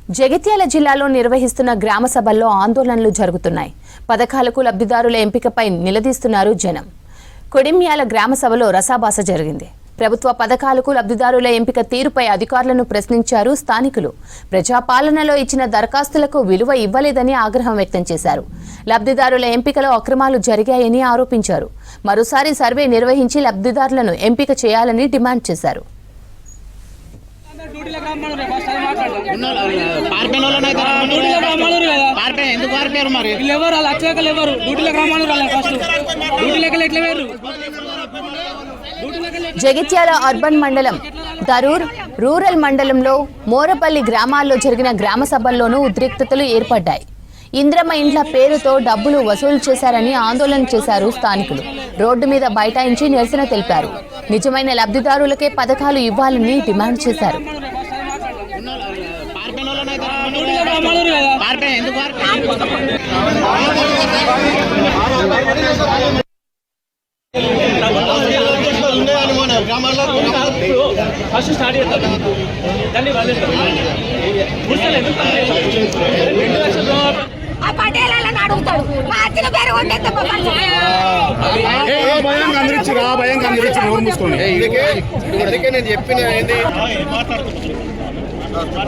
జగిత్యాల జిల్లాలో నిర్వహిస్తున్న గ్రామ సభల్లో ఆందోళనలు జరుగుతున్నాయి. పథకాలకు లబ్ధిదారుల ఎంపికపై నిలదీస్తున్నారు జనం. కొడిమ్యాల గ్రామ సభలో రసాభాస జరిగింది. ప్రభుత్వ పథకాలకు లబ్ధిదారుల ఎంపిక తీరుపై అధికారులను ప్రశ్నించారు స్థానికులు. ప్రజాపాలనలో ఇచ్చిన దరఖాస్తులకు విలువ ఇవ్వలేదని ఆగ్రహం వ్యక్తం చేశారు. లబ్ధిదారుల ఎంపికలో అక్రమాలు జరిగాయని ఆరోపించారు. మరోసారి సర్వే నిర్వహించి లబ్ధిదారులను ఎంపిక చేయాలని డిమాండ్ చేశారు. జగిత్యాల అర్బన్ మండలం దరూర్ రూరల్ మండలంలో మోరపల్లి గ్రామాల్లో జరిగిన గ్రామ సభల్లోనూ ఉద్రిక్తతలు ఏర్పడ్డాయి. ఇంద్రమ్మ ఇండ్ల పేరుతో డబ్బులు వసూలు చేశారని ఆందోళన చేశారు స్థానికులు. రోడ్డు మీద బైఠాయించి నిరసన తెలిపారు. నిజమైన లబ్ధిదారులకే పథకాలు ఇవ్వాలని డిమాండ్ చేశారు.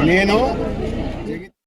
నేను